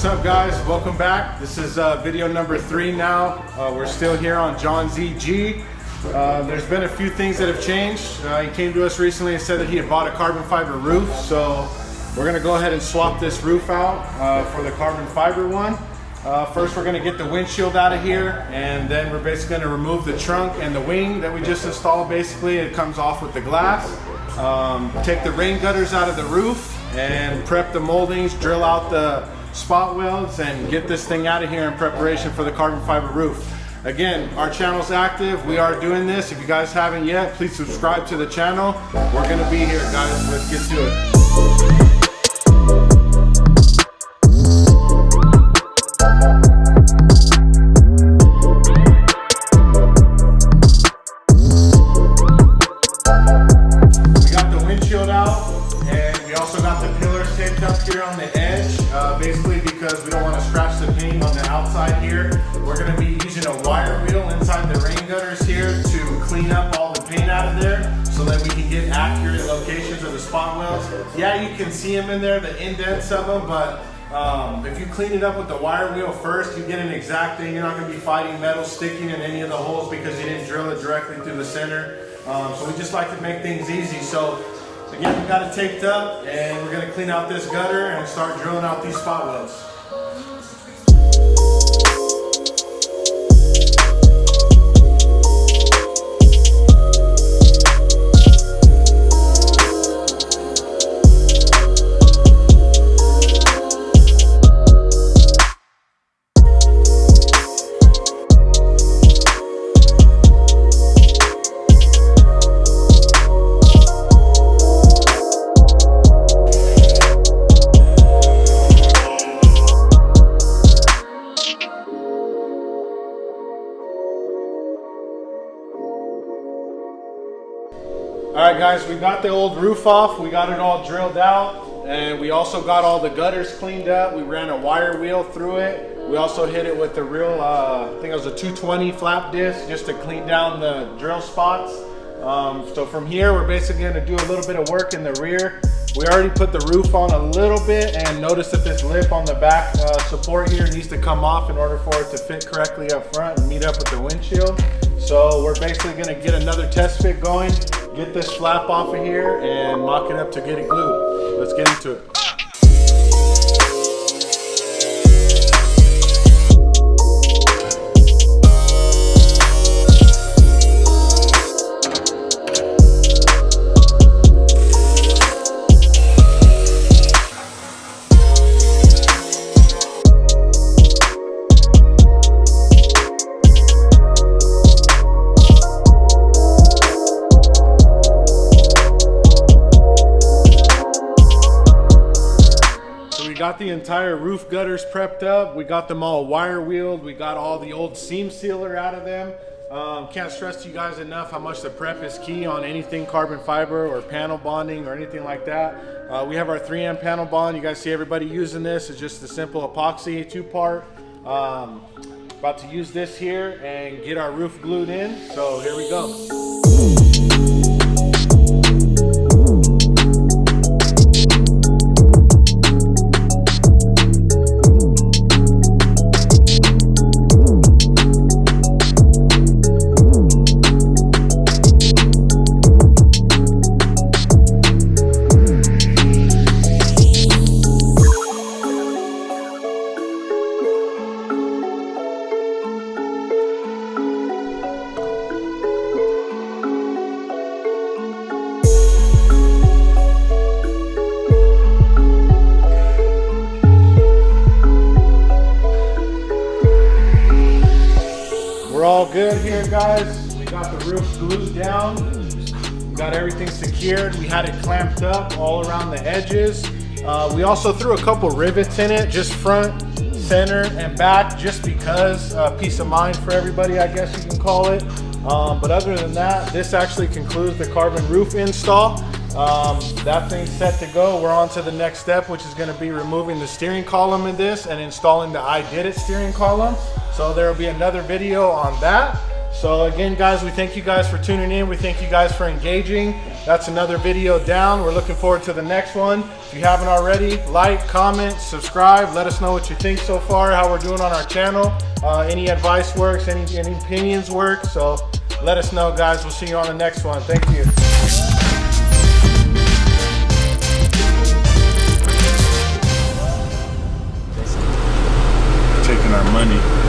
What's up, guys? Welcome back. This is video number 3 now. We're still here on John ZG. There's been a few things that have changed. He came to us recently and said that he had bought a carbon fiber roof, so we're going to go ahead and swap this roof out for the carbon fiber one. First, we're going to get the windshield out of here, and then we're basically going to remove the trunk and the wing that we just installed. Basically, it comes off with the glass. Take the rain gutters out of the roof and prep the moldings, drill out the spot welds, and get this thing out of here in preparation for the carbon fiber roof. Again, our channel's active. We are doing this. If you guys haven't yet, please subscribe to the channel. We're going to be here, guys. Let's get to it. Basically because we don't want to scratch the paint on the outside here. We're going to be using a wire wheel inside the rain gutters here to clean up all the paint out of there so that we can get accurate locations of the spot welds. Yeah, you can see them in there, the indents of them, but if you clean it up with the wire wheel first, you get an exact thing. You're not going to be fighting metal sticking in any of the holes because you didn't drill it directly through the center. So we just like to make things easy. So again, we got it taped up, and we're going to clean out this gutter and start drilling out these spot welds. Alright guys, we got the old roof off, we got it all drilled out, and we also got all the gutters cleaned up. We ran a wire wheel through it. We also hit it with the real, I think it was a 220 flap disc just to clean down the drill spots. So from here, we're basically going to do a little bit of work in the rear. We already put the roof on a little bit, and notice that this lip on the back support here needs to come off in order for it to fit correctly up front and meet up with the windshield. So we're basically going to get another test fit going, get this flap off of here, and mock it up to get it glued. Let's get into it. Got the entire roof gutters prepped up. We got them all wire wheeled. We got all the old seam sealer out of them. Can't stress to you guys enough how much the prep is key on anything carbon fiber or panel bonding or anything like that. We have our 3M panel bond. You guys see everybody using this. It's just a simple epoxy 2-part. About to use this here and get our roof glued in. So here we go. We're all good here, guys. We got the roof glued down. We got everything secured. We had it clamped up all around the edges. We also threw a couple rivets in it, just front, center, and back, just because peace of mind for everybody, I guess you can call it. But other than that, this actually concludes the carbon roof install. That thing's set to go. We're on to the next step, which is going to be removing the steering column in this and installing the I Did It steering column. So there will be another video on that. So again, guys, we thank you guys for tuning in. We thank you guys for engaging. That's another video down. We're looking forward to the next one. If you haven't already, like, comment, subscribe. Let us know what you think so far, how we're doing on our channel. Any advice works, any opinions work. So let us know, guys. We'll see you on the next one. Thank you. Taking our money.